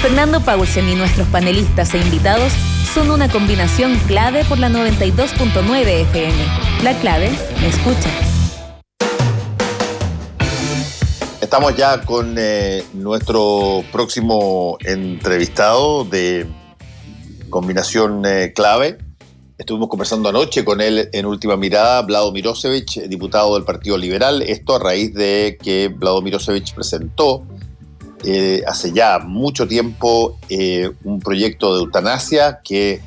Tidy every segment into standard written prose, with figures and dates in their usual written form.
Fernando Paulsen y nuestros panelistas e invitados son una combinación clave por la 92.9 FM. La clave me escucha. Estamos ya con nuestro próximo entrevistado de combinación clave. Estuvimos conversando anoche con él en Última Mirada, Vlado Mirosevic, diputado del Partido Liberal. Esto a raíz de que Vlado Mirosevic presentó hace ya mucho tiempo un proyecto de eutanasia que,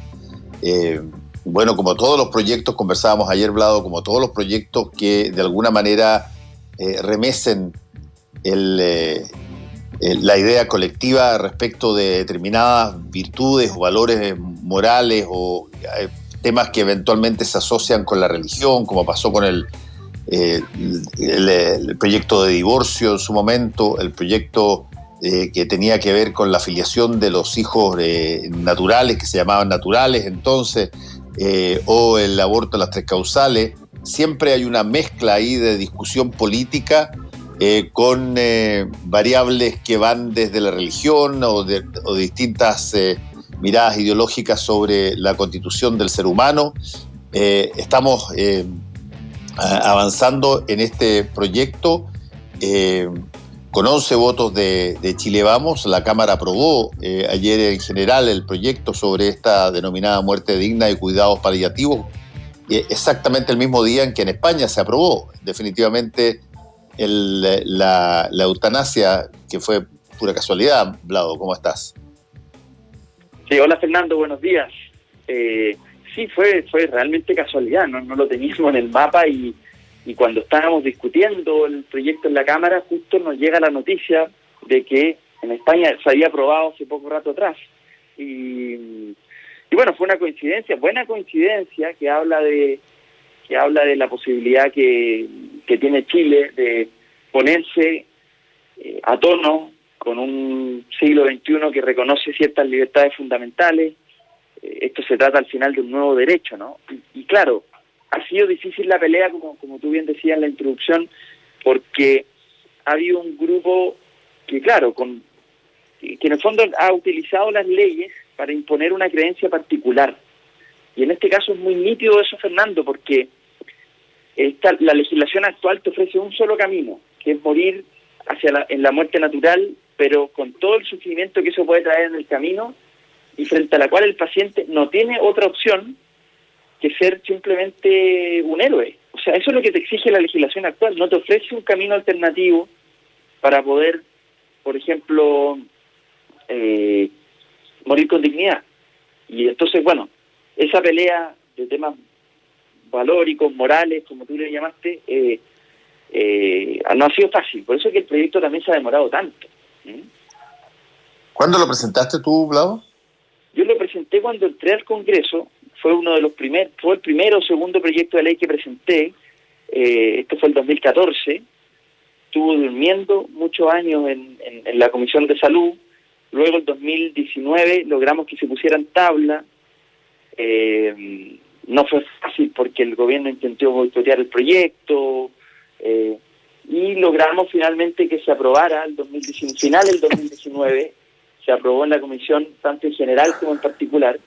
bueno, como todos los proyectos, conversábamos ayer, Vlado, como todos los proyectos que de alguna manera remecen la idea colectiva respecto de determinadas virtudes o valores morales o temas que eventualmente se asocian con la religión, como pasó con el proyecto de divorcio en su momento, el proyecto que tenía que ver con la filiación de los hijos naturales, que se llamaban naturales entonces, o el aborto en las tres causales. Siempre hay una mezcla ahí de discusión política con variables que van desde la religión o distintas miradas ideológicas sobre la constitución del ser humano. Estamos avanzando en este proyecto con 11 votos de Chile Vamos. La Cámara aprobó ayer en general el proyecto sobre esta denominada muerte digna y cuidados paliativos, exactamente el mismo día en que en España se aprobó definitivamente la eutanasia, que fue pura casualidad. Vlado, ¿cómo estás? Sí, hola Fernando, buenos días. Sí, fue realmente casualidad, no lo teníamos en el mapa y cuando estábamos discutiendo el proyecto en la Cámara, justo nos llega la noticia de que en España se había aprobado hace poco rato atrás. Y bueno, fue una coincidencia, buena coincidencia, que habla de la posibilidad que tiene Chile de ponerse a tono con un siglo XXI que reconoce ciertas libertades fundamentales. Esto se trata al final de un nuevo derecho, ¿no? Y claro, ha sido difícil la pelea, como tú bien decías en la introducción, porque ha habido un grupo que, claro, que en el fondo ha utilizado las leyes para imponer una creencia particular. Y en este caso es muy nítido eso, Fernando, porque la legislación actual te ofrece un solo camino, que es morir en la muerte natural, pero con todo el sufrimiento que eso puede traer en el camino, y frente a la cual el paciente no tiene otra opción que ser simplemente un héroe. O sea, eso es lo que te exige la legislación actual. No te ofrece un camino alternativo para poder, por ejemplo, morir con dignidad. Y entonces, bueno, esa pelea de temas valóricos, morales, como tú le llamaste, no ha sido fácil. Por eso es que el proyecto también se ha demorado tanto. ¿Cuándo lo presentaste tú, Vlado? Yo lo presenté cuando entré al Congreso. Fue el primero o segundo proyecto de ley que presenté. Esto fue el 2014. Estuvo durmiendo muchos años en la Comisión de Salud. Luego, el 2019, logramos que se pusiera en tabla. No fue fácil porque el gobierno intentó boicotear el proyecto. Y logramos finalmente que se aprobara el 2019, final del 2019. Se aprobó en la comisión, tanto en general como en particular.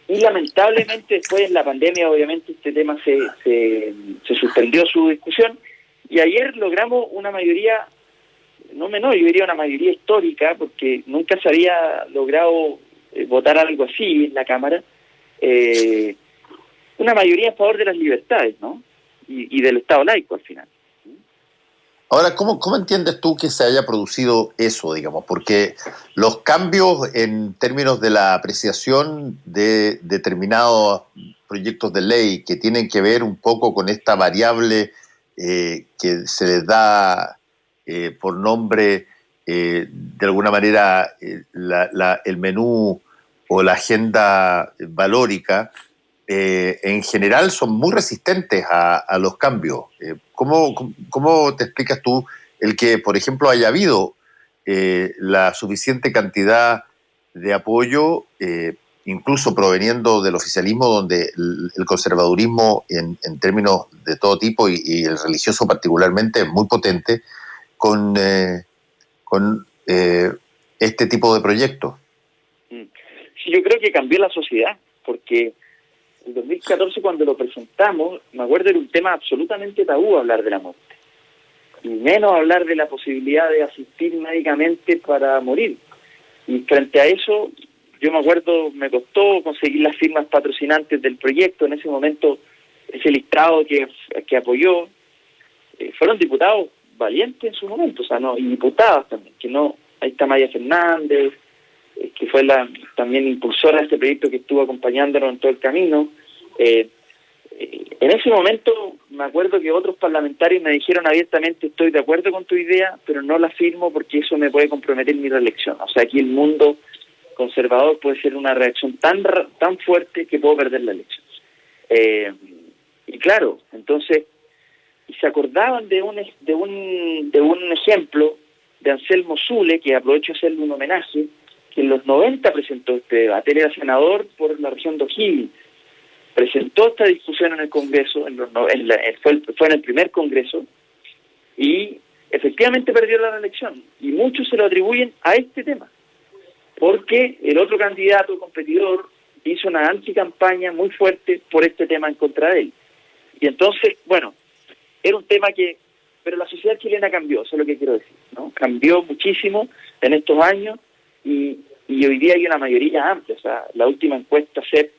Y lamentablemente después de la pandemia, obviamente, este tema se suspendió su discusión. Y ayer logramos una mayoría, no menor, yo diría una mayoría histórica, porque nunca se había logrado votar algo así en la Cámara. Una mayoría a favor de las libertades, ¿no? Y del Estado laico al final. Ahora, ¿cómo entiendes tú que se haya producido eso, digamos? Porque los cambios en términos de la apreciación de determinados proyectos de ley que tienen que ver un poco con esta variable que se les da por nombre, de alguna manera, el menú o la agenda valórica, en general son muy resistentes a los cambios. ¿Cómo te explicas tú el que, por ejemplo, haya habido la suficiente cantidad de apoyo, incluso proveniendo del oficialismo, donde el conservadurismo en términos de todo tipo y el religioso particularmente es muy potente, con este tipo de proyectos? Sí, yo creo que cambió la sociedad, porque en 2014 cuando lo presentamos, me acuerdo, era un tema absolutamente tabú hablar de la muerte, y menos hablar de la posibilidad de asistir médicamente para morir. Y frente a eso, yo me acuerdo, me costó conseguir las firmas patrocinantes del proyecto. En ese momento, ese listado que apoyó, fueron diputados valientes en su momento, o sea, no, y diputadas también, que no, ahí está Maya Fernández, que fue la también impulsora de este proyecto, que estuvo acompañándonos en todo el camino. En ese momento me acuerdo que otros parlamentarios me dijeron abiertamente: estoy de acuerdo con tu idea, pero no la firmo porque eso me puede comprometer mi reelección. O sea, aquí el mundo conservador puede ser una reacción tan fuerte que puedo perder la elección. Y claro, entonces, y se acordaban de un ejemplo de Anselmo Zule, que aprovecho de hacerle un homenaje, que en los 90 presentó este debate. Él era senador por la región de O'Higgins. Presentó esta discusión en el Congreso, fue en el primer Congreso, y efectivamente perdió la reelección. Y muchos se lo atribuyen a este tema, porque el otro candidato competidor hizo una anticampaña muy fuerte por este tema en contra de él. Y entonces, bueno, era un tema pero la sociedad chilena cambió, eso es lo que quiero decir, ¿no? Cambió muchísimo en estos años, y hoy día hay una mayoría amplia. O sea, la última encuesta CEP,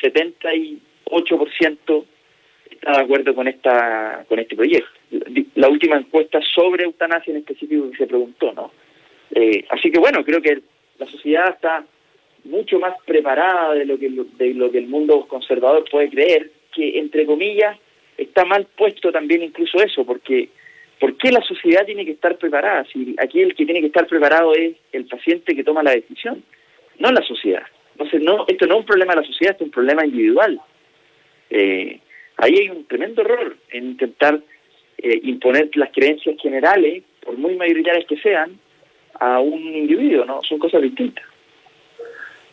78% está de acuerdo con este proyecto. La última encuesta sobre eutanasia en específico que se preguntó, ¿no? Así que bueno, creo que la sociedad está mucho más preparada de lo que el mundo conservador puede creer, que entre comillas está mal puesto también incluso eso, porque ¿por qué la sociedad tiene que estar preparada? Si aquí el que tiene que estar preparado es el paciente que toma la decisión, no la sociedad. Entonces, esto no es un problema de la sociedad, esto es un problema individual. Ahí hay un tremendo error en intentar imponer las creencias generales, por muy mayoritarias que sean, a un individuo, ¿no? Son cosas distintas.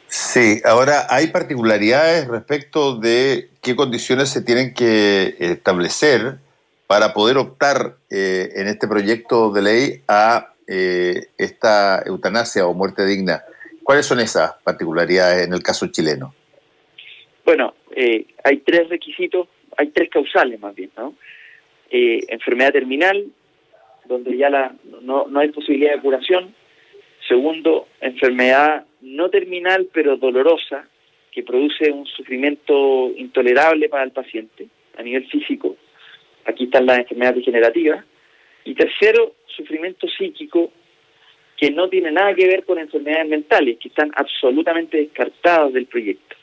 Sí, ahora hay particularidades respecto de qué condiciones se tienen que establecer para poder optar en este proyecto de ley a esta eutanasia o muerte digna. ¿Cuáles son esas particularidades en el caso chileno? Bueno, hay tres requisitos, hay tres causales más bien, ¿no? Enfermedad terminal, donde ya no hay posibilidad de curación. Segundo, enfermedad no terminal pero dolorosa, que produce un sufrimiento intolerable para el paciente a nivel físico. Aquí están las enfermedades degenerativas. Y tercero, sufrimiento psíquico, que no tiene nada que ver con enfermedades mentales, que están absolutamente descartadas del proyecto.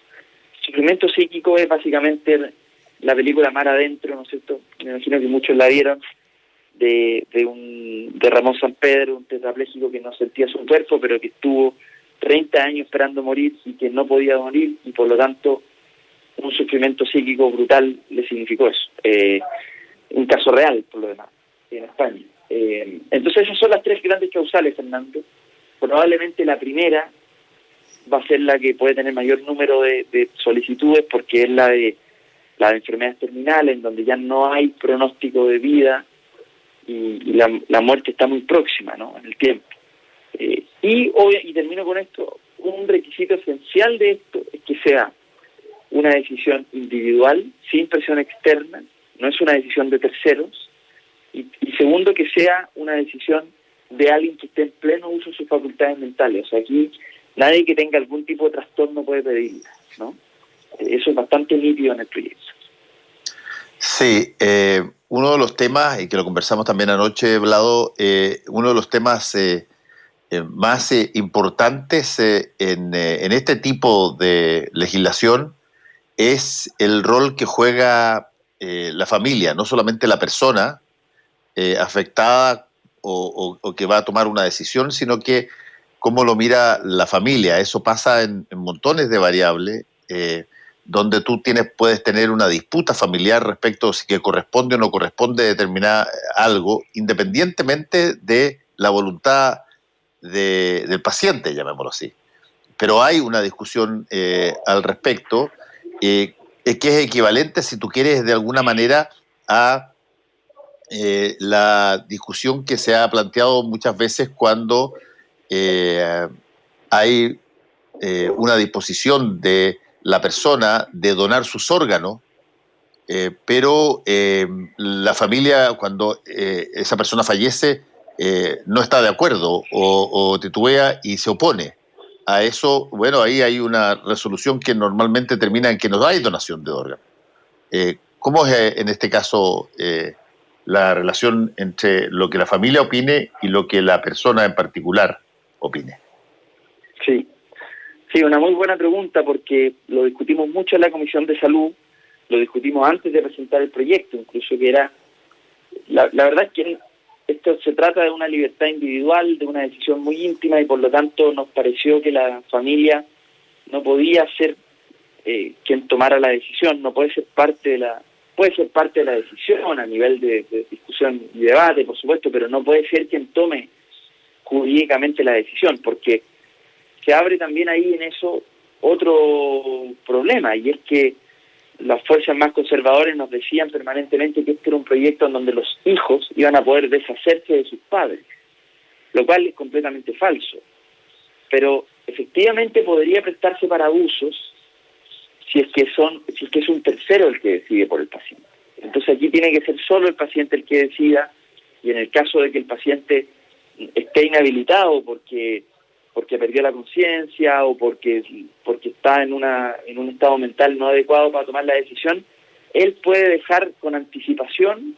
Sufrimiento psíquico es básicamente la película Mar Adentro, ¿no es cierto? Me imagino que muchos la vieron, de Ramón Sampedro, un tetrapléjico que no sentía su cuerpo, pero que estuvo 30 años esperando morir y que no podía morir, y por lo tanto un sufrimiento psíquico brutal le significó eso. Un caso real, por lo demás, en España. Entonces esas son las tres grandes causales, Fernando. Probablemente la primera va a ser la que puede tener mayor número de solicitudes, porque es la de enfermedades terminales, en donde ya no hay pronóstico de vida y la muerte está muy próxima, ¿no?, en el tiempo. Y termino con esto: un requisito esencial de esto es que sea una decisión individual, sin presión externa, no es una decisión de terceros, y segundo, que sea una decisión de alguien que esté en pleno uso de sus facultades mentales. O sea, aquí nadie que tenga algún tipo de trastorno puede pedirla, ¿no? Eso es bastante nítido en el proyecto. Sí, uno de los temas, y que lo conversamos también anoche, Vlado, uno de los temas más importantes en este tipo de legislación es el rol que juega la familia, no solamente la persona afectada o que va a tomar una decisión, sino que cómo lo mira la familia. Eso pasa en montones de variables, donde tú puedes tener una disputa familiar respecto a si que corresponde o no corresponde determinar algo, independientemente de la voluntad del paciente, llamémoslo así. Pero hay una discusión al respecto, que es equivalente, si tú quieres, de alguna manera a la discusión que se ha planteado muchas veces cuando hay una disposición de la persona de donar sus órganos, pero la familia, cuando esa persona fallece, no está de acuerdo o titubea y se opone a eso. Bueno, ahí hay una resolución que normalmente termina en que no hay donación de órganos. ¿Cómo es en este caso la relación entre lo que la familia opine y lo que la persona en particular opine? Sí, una muy buena pregunta, porque lo discutimos mucho en la Comisión de Salud, lo discutimos antes de presentar el proyecto, incluso que era... La verdad es que esto se trata de una libertad individual, de una decisión muy íntima, y por lo tanto nos pareció que la familia no podía ser quien tomara la decisión, no puede ser parte de la... Puede ser parte de la decisión a nivel de discusión y debate, por supuesto, pero no puede ser quien tome jurídicamente la decisión, porque se abre también ahí en eso otro problema, y es que las fuerzas más conservadoras nos decían permanentemente que este era un proyecto en donde los hijos iban a poder deshacerse de sus padres, lo cual es completamente falso. Pero efectivamente podría prestarse para abusos si es que es un tercero el que decide por el paciente. Entonces aquí tiene que ser solo el paciente el que decida, y en el caso de que el paciente esté inhabilitado porque perdió la conciencia o porque está en un estado mental no adecuado para tomar la decisión, él puede dejar con anticipación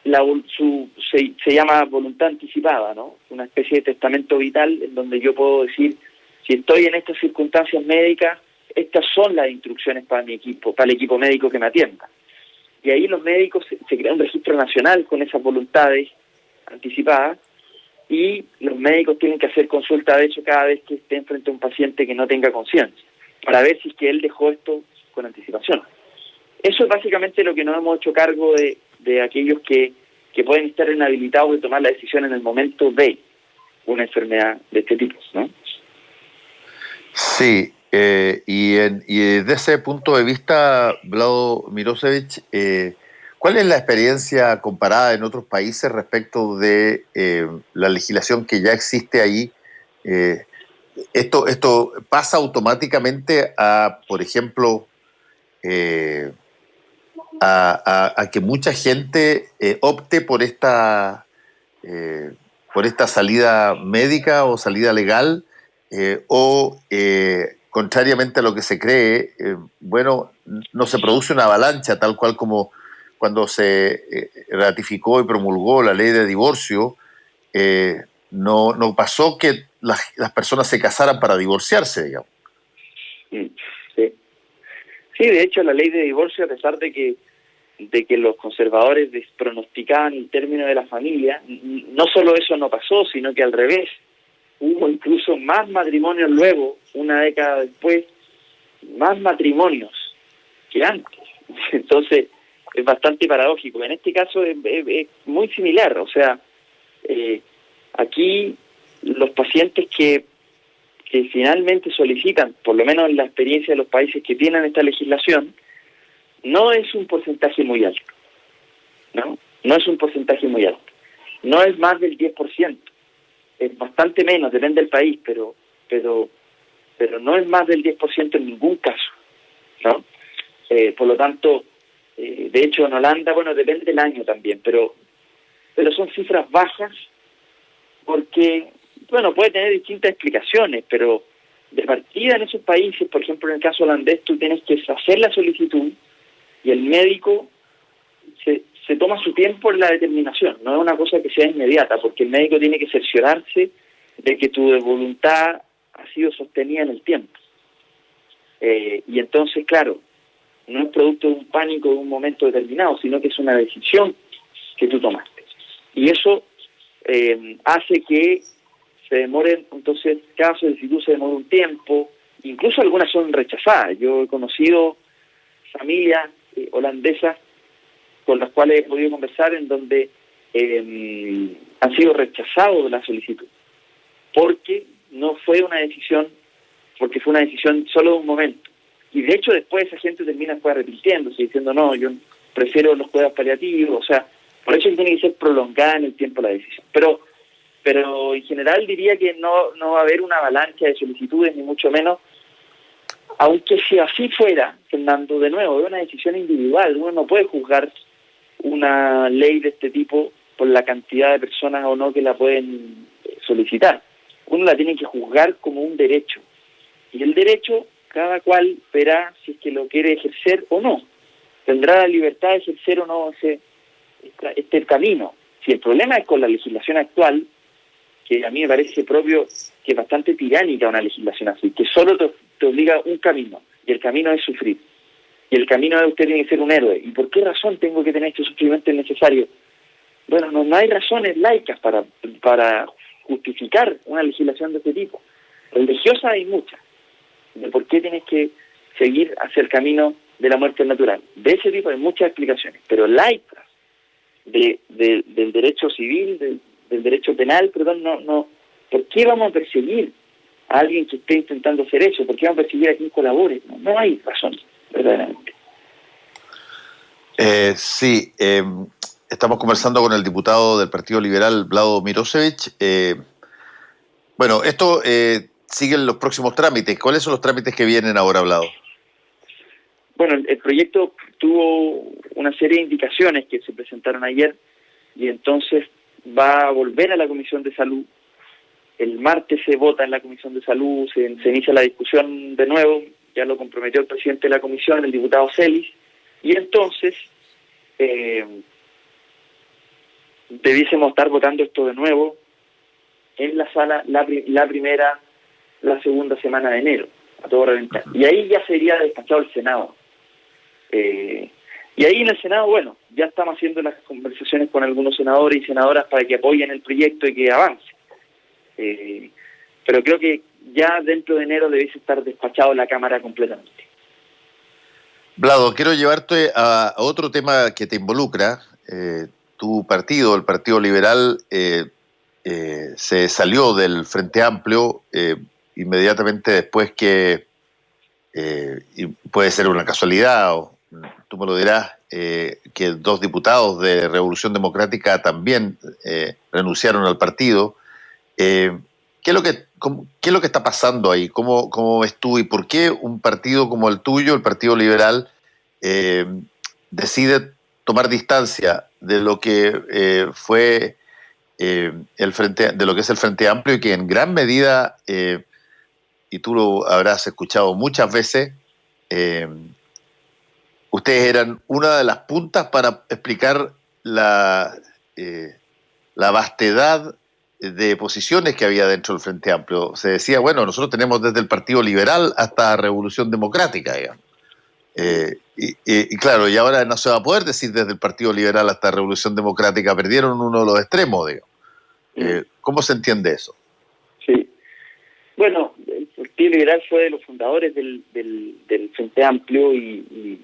se llama voluntad anticipada, ¿no? Una especie de testamento vital en donde yo puedo decir, si estoy en estas circunstancias médicas, estas son las instrucciones para mi equipo, para el equipo médico que me atienda. Y ahí los médicos se crea un registro nacional con esas voluntades anticipadas, y los médicos tienen que hacer consulta de hecho cada vez que estén frente a un paciente que no tenga conciencia, para ver si es que él dejó esto con anticipación. Eso es básicamente lo que nos hemos hecho cargo de aquellos que pueden estar inhabilitados de tomar la decisión en el momento de una enfermedad de este tipo, ¿no? Sí, y desde ese punto de vista, Vlado Mirosevic, ¿cuál es la experiencia comparada en otros países respecto de la legislación que ya existe ahí? ¿Esto pasa automáticamente a, por ejemplo, a que mucha gente opte por esta salida médica o salida legal, contrariamente a lo que se cree, no se produce una avalancha tal cual como cuando se ratificó y promulgó la ley de divorcio? No pasó que las personas se casaran para divorciarse, digamos. Sí, de hecho la ley de divorcio, a pesar de que los conservadores pronosticaban el término de la familia, no solo eso no pasó, sino que al revés, hubo incluso más matrimonios luego, una década después, más matrimonios que antes. Entonces es bastante paradójico. En este caso es muy similar, o sea, aquí los pacientes que finalmente solicitan, por lo menos en la experiencia de los países que tienen esta legislación, no es un porcentaje muy alto, no es un porcentaje muy alto, no es más del 10%, es bastante menos, depende del país, pero no es más del 10% en ningún caso, ¿no? Por lo tanto, de hecho en Holanda, depende del año también, pero son cifras bajas porque, puede tener distintas explicaciones, pero de partida en esos países, por ejemplo en el caso holandés, tú tienes que hacer la solicitud y el médico se toma su tiempo en la determinación, no es una cosa que sea inmediata, porque el médico tiene que cerciorarse de que tu voluntad ha sido sostenida en el tiempo. Y entonces, claro, no es producto de un pánico de un momento determinado, sino que es una decisión que tú tomaste. Y eso hace que se demoren, entonces cada solicitud se demora un tiempo, incluso algunas son rechazadas. Yo he conocido familias holandesas con las cuales he podido conversar en donde han sido rechazados de la solicitud, porque no fue una decisión, porque fue una decisión solo de un momento. Y de hecho después esa gente termina arrepintiéndose, diciendo no, yo prefiero los cuidados paliativos, o sea, por eso tiene que ser prolongada en el tiempo la decisión. Pero pero en general diría que no va a haber una avalancha de solicitudes, ni mucho menos, aunque si así fuera, Fernando, de nuevo, es una decisión individual, uno no puede juzgar una ley de este tipo por la cantidad de personas o no que la pueden solicitar. Uno la tiene que juzgar como un derecho, y el derecho cada cual verá si es que lo quiere ejercer o no, tendrá la libertad de ejercer o no este camino. Si el problema es con la legislación actual, que a mí me parece propio que es bastante tiránica una legislación así, que solo te obliga un camino, y el camino es sufrir, y el camino es usted tiene que ser un héroe. ¿Y por qué razón tengo que tener este sufrimiento innecesario? Bueno, no hay razones laicas para justificar una legislación de este tipo. Religiosa hay muchas, de por qué tienes que seguir hacia el camino de la muerte natural. De ese tipo hay muchas explicaciones, pero laicas, del derecho civil, del derecho penal, perdón, no. ¿Por qué vamos a perseguir a alguien que esté intentando hacer eso? ¿Por qué vamos a perseguir a quien colabore? No hay razón, verdaderamente. Sí, estamos conversando con el diputado del Partido Liberal, Vlado Mirosevic. Bueno, esto siguen los próximos trámites. ¿Cuáles son los trámites que vienen ahora, Vlado? Bueno, el proyecto tuvo una serie de indicaciones que se presentaron ayer, y entonces va a volver a la Comisión de Salud. El martes se vota en la Comisión de Salud, se inicia la discusión de nuevo, ya lo comprometió el presidente de la comisión, el diputado Celis, y entonces debiésemos estar votando esto de nuevo en la sala la segunda semana de enero, a todo reventar. Y ahí ya sería despachado el Senado. Y ahí en el Senado, bueno, ya estamos haciendo las conversaciones con algunos senadores y senadoras para que apoyen el proyecto y que avance. Pero creo que ya dentro de enero debiese estar despachado la Cámara completamente. Vlado, quiero llevarte a otro tema que te involucra. Tu partido, el Partido Liberal, se salió del Frente Amplio inmediatamente después que, y puede ser una casualidad, o tú me lo dirás, que dos diputados de Revolución Democrática también renunciaron al partido. ¿Qué es lo que está pasando ahí? ¿Cómo ves tú y por qué un partido como el tuyo, el Partido Liberal, decide tomar distancia de lo que fue de lo que es el Frente Amplio, y que en gran medida, y tú lo habrás escuchado muchas veces, ustedes eran una de las puntas para explicar la vastedad de posiciones que había dentro del Frente Amplio? Se decía, bueno, nosotros tenemos desde el Partido Liberal hasta Revolución Democrática, digamos. Y claro, y ahora no se va a poder decir desde el Partido Liberal hasta Revolución Democrática, perdieron uno de los extremos, digamos. ¿Cómo se entiende eso? Sí. Bueno, el Partido Liberal fue de los fundadores del Frente Amplio y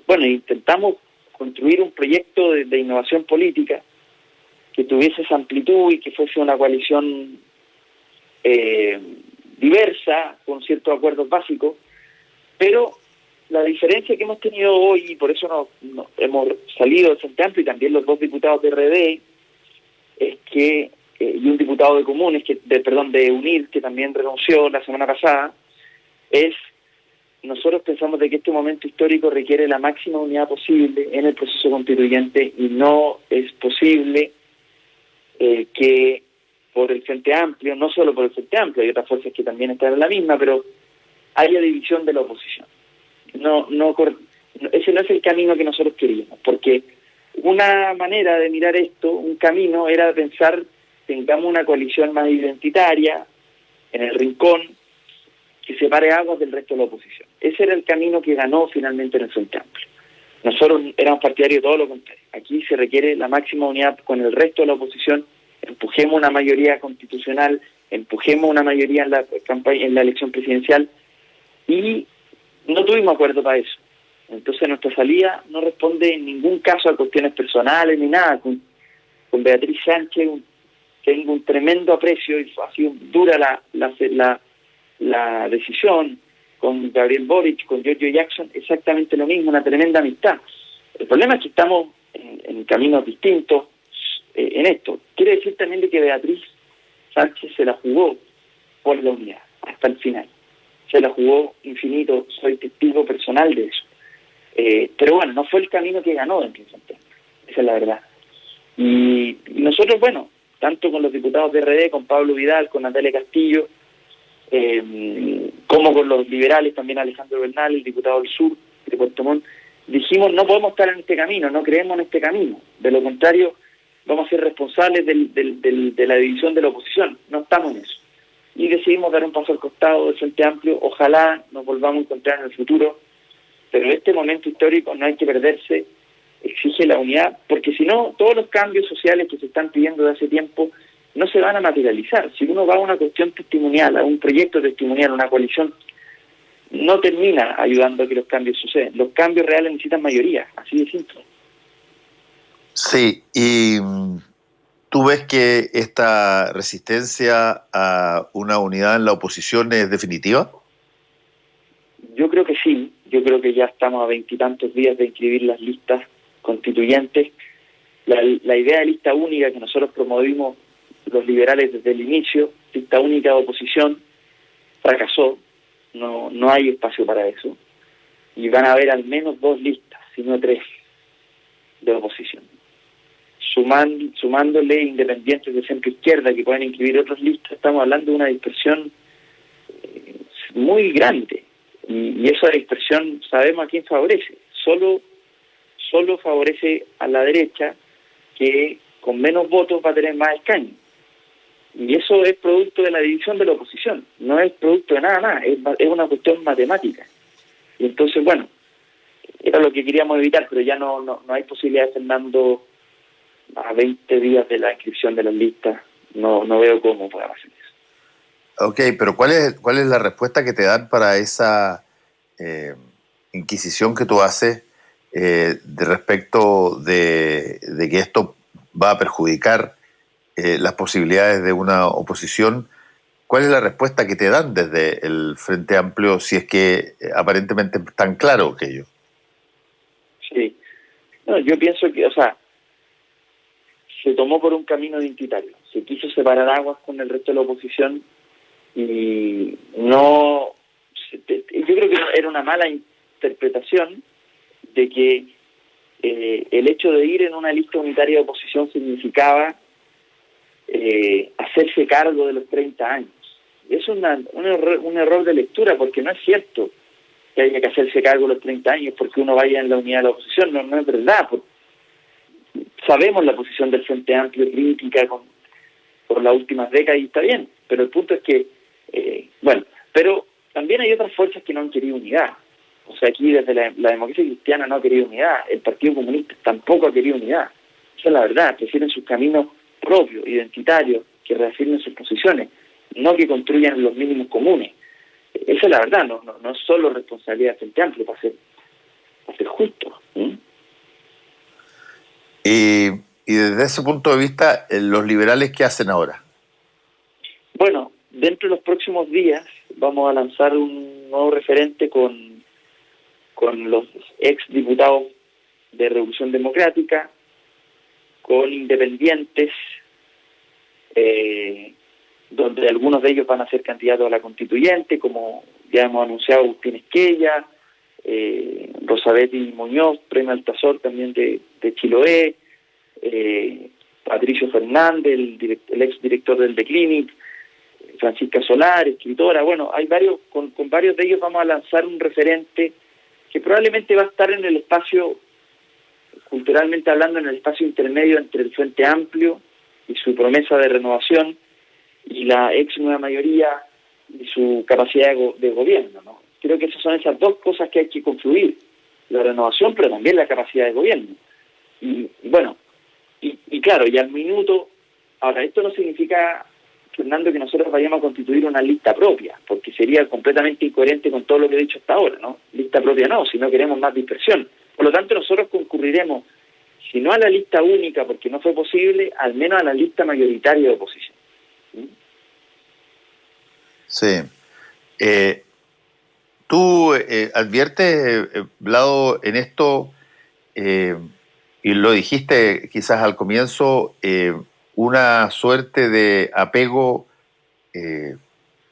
bueno, intentamos construir un proyecto de innovación política que tuviese esa amplitud y que fuese una coalición diversa, con ciertos acuerdos básicos, pero la diferencia que hemos tenido hoy, y por eso hemos salido del Frente Amplio, y también los dos diputados de RD, es que, y un diputado de Comunes, de UNIR, que también renunció la semana pasada, nosotros pensamos de que este momento histórico requiere la máxima unidad posible en el proceso constituyente, y no es posible que por el Frente Amplio, no solo por el Frente Amplio, hay otras fuerzas que también están en la misma, pero haya división de la oposición. Ese no es el camino que nosotros queríamos, porque una manera de mirar esto, un camino, era pensar, tengamos una coalición más identitaria, en el rincón, que separe aguas del resto de la oposición. Ese era el camino que ganó finalmente en el Frente Amplio. Nosotros éramos partidarios de todo lo contrario. Aquí se requiere la máxima unidad con el resto de la oposición, empujemos una mayoría constitucional, empujemos una mayoría en la elección presidencial, y no tuvimos acuerdo para eso. Entonces nuestra salida no responde en ningún caso a cuestiones personales ni nada. Con Beatriz Sánchez tengo un tremendo aprecio, y ha sido dura la decisión. Con Gabriel Boric, con Giorgio Jackson, exactamente lo mismo, una tremenda amistad. El problema es que estamos en caminos distintos, en esto. Quiere decir también de que Beatriz Sánchez se la jugó por la unidad hasta el final. Se la jugó infinito, soy testigo personal de eso. Pero bueno, no fue el camino que ganó dentro de Santiago, esa es la verdad. Y nosotros, bueno, tanto con los diputados de RD, con Pablo Vidal, con Natalia Castillo, como con los liberales, también Alejandro Bernal, el diputado del Sur, de Puerto Montt, dijimos no podemos estar en este camino, no creemos en este camino. De lo contrario, vamos a ser responsables de la división de la oposición. No estamos en eso. Y decidimos dar un paso al costado del Frente Amplio. Ojalá nos volvamos a encontrar en el futuro, pero este momento histórico no hay que perderse, exige la unidad, porque si no, todos los cambios sociales que se están pidiendo de hace tiempo no se van a materializar. Si uno va a una cuestión testimonial, a un proyecto testimonial, una coalición, no termina ayudando a que los cambios sucedan. Los cambios reales necesitan mayoría, así de simple. Sí, y ¿tú ves que esta resistencia a una unidad en la oposición es definitiva? Yo creo que sí, yo creo que ya estamos a 20 y tantos días de inscribir las listas constituyentes. La idea de lista única que nosotros promovimos los liberales desde el inicio, lista única de oposición, fracasó, no hay espacio para eso, y van a haber al menos 2 listas, si no 3, de oposición. Sumándole independientes de centro izquierda que pueden inscribir otras listas, estamos hablando de una dispersión muy grande, y esa dispersión sabemos a quién favorece. Solo favorece a la derecha, que con menos votos va a tener más escaños. Y eso es producto de la división de la oposición, no es producto de nada más, es una cuestión matemática. Y entonces, bueno, era lo que queríamos evitar, pero ya no hay posibilidad de Fernando, a 20 días de la inscripción de las listas, no veo cómo podamos hacer eso. Ok, pero ¿cuál es la respuesta que te dan para esa inquisición que tú haces de respecto de que esto va a perjudicar las posibilidades de una oposición? ¿Cuál es la respuesta que te dan desde el Frente Amplio si es que aparentemente es tan claro que ello? Sí, no, yo pienso que, se tomó por un camino identitario, se quiso separar aguas con el resto de la oposición y yo creo que era una mala interpretación de que el hecho de ir en una lista unitaria de oposición significaba hacerse cargo de los 30 años. Es un error de lectura, porque no es cierto que haya que hacerse cargo de los 30 años porque uno vaya en la unidad de la oposición, no es verdad. Sabemos la posición del Frente Amplio crítica por las últimas décadas y está bien, pero el punto es que, pero también hay otras fuerzas que no han querido unidad. O sea, aquí desde la democracia cristiana no ha querido unidad, el Partido Comunista tampoco ha querido unidad. Esa es la verdad, prefieren sus caminos propios, identitarios, que reafirmen sus posiciones, no que construyan los mínimos comunes. Esa es la verdad, no es solo responsabilidad del Frente Amplio para ser justo. Y desde ese punto de vista, ¿los liberales qué hacen ahora? Bueno, dentro de los próximos días vamos a lanzar un nuevo referente con los ex diputados de Revolución Democrática, con independientes, donde algunos de ellos van a ser candidatos a la constituyente, como ya hemos anunciado, Agustín Esquella, Rosabetti Muñoz, premio Altazor también de Chiloé, Patricio Fernández, el ex director del The Clinic, Francisca Solar, escritora. Bueno, hay varios, con varios de ellos vamos a lanzar un referente que probablemente va a estar en el espacio, culturalmente hablando, en el espacio intermedio entre el Frente Amplio y su promesa de renovación y la ex nueva mayoría y su capacidad de gobierno, ¿no? Creo que esas son esas dos cosas que hay que confluir, la renovación, pero también la capacidad de gobierno. Y claro, y al minuto, ahora, esto no significa, Fernando, que nosotros vayamos a constituir una lista propia, porque sería completamente incoherente con todo lo que he dicho hasta ahora, ¿no? Lista propia no, si no queremos más dispersión. Por lo tanto, nosotros concurriremos, si no a la lista única, porque no fue posible, al menos a la lista mayoritaria de oposición. Sí. ¿Tú adviertes, Vlado, en esto y lo dijiste quizás al comienzo, una suerte de apego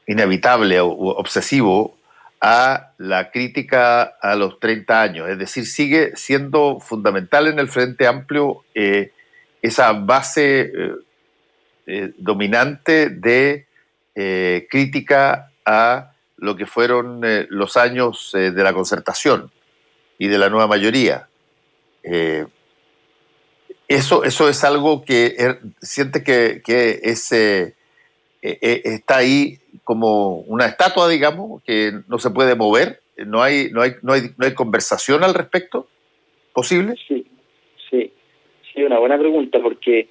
inevitable o obsesivo a la crítica a los 30 años. Es decir, sigue siendo fundamental en el Frente Amplio esa base dominante de crítica a lo que fueron los años de la concertación y de la nueva mayoría. Eso es algo que siente que está ahí como una estatua, digamos, que no se puede mover. No hay conversación al respecto posible. Sí, una buena pregunta, porque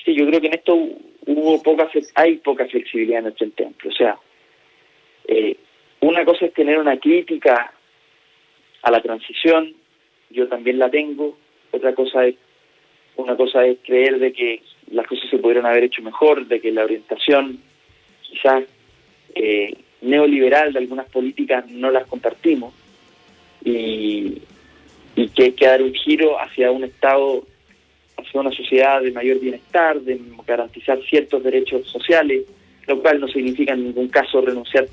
sí, yo creo que en esto hay poca flexibilidad en el Frente Amplio. O sea, una cosa es tener una crítica a la transición, yo también la tengo. Una cosa es creer de que las cosas se pudieron haber hecho mejor, de que la orientación quizás neoliberal de algunas políticas no las compartimos, y que hay que dar un giro hacia un Estado, hacia una sociedad de mayor bienestar, de garantizar ciertos derechos sociales, lo cual no significa en ningún caso renunciar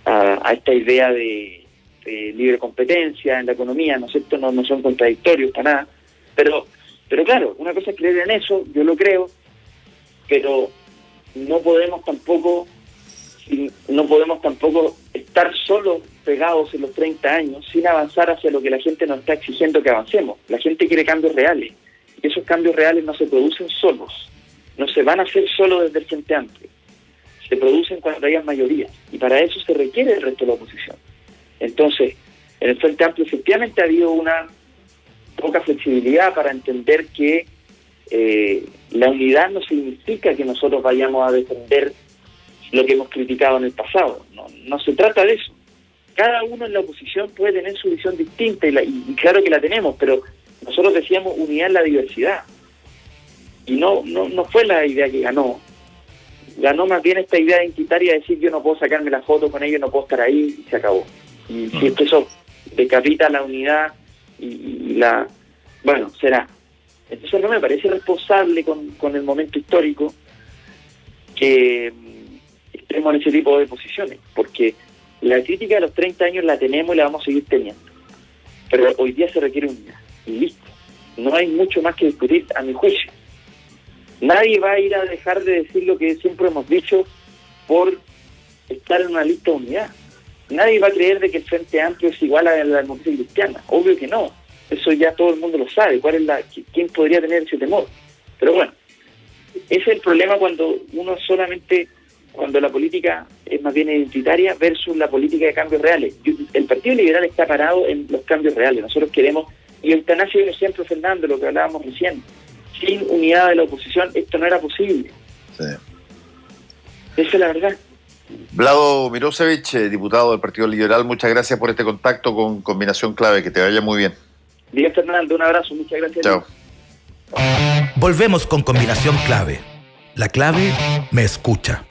a esta idea de libre competencia en la economía, ¿no es cierto? No son contradictorios para nada, pero claro, una cosa es creer en eso, yo lo creo, pero no podemos tampoco estar solo pegados en los 30 años sin avanzar hacia lo que la gente nos está exigiendo que avancemos. La gente quiere cambios reales, y esos cambios reales no se producen solos, no se van a hacer solo desde el Frente Amplio, se producen cuando haya mayoría, y para eso se requiere el resto de la oposición. Entonces, en el Frente Amplio efectivamente ha habido una poca flexibilidad para entender que la unidad no significa que nosotros vayamos a defender lo que hemos criticado en el pasado. No se trata de eso. Cada uno en la oposición puede tener su visión distinta, y claro que la tenemos, pero nosotros decíamos unidad en la diversidad. Y no fue la idea que ganó. Ganó más bien esta idea identitaria de decir yo no puedo sacarme la foto con ellos, no puedo estar ahí, y se acabó. Y si es que eso decapita la unidad bueno, será. Entonces no me parece responsable con el momento histórico que estemos en ese tipo de posiciones, porque la crítica de los 30 años la tenemos y la vamos a seguir teniendo. Pero hoy día se requiere unidad, y listo. No hay mucho más que discutir, a mi juicio. Nadie va a ir a dejar de decir lo que siempre hemos dicho por estar en una lista de unidad. Nadie va a creer de que el Frente Amplio es igual a la democracia cristiana. Obvio que no. Eso ya todo el mundo lo sabe. ¿Quién podría tener ese temor? Pero bueno, ese es el problema cuando la política es más bien identitaria versus la política de cambios reales. El Partido Liberal está parado en los cambios reales. Nosotros queremos, y eutanasia es un ejemplo, Fernando, lo que hablábamos recién. Sin unidad de la oposición esto no era posible. Sí. Esa es la verdad. Vlado Mirosevich, diputado del Partido Liberal, muchas gracias por este contacto con Combinación Clave. Que te vaya muy bien. Bien, Fernando, un abrazo, muchas gracias. Chao. Volvemos con Combinación Clave. La clave me escucha.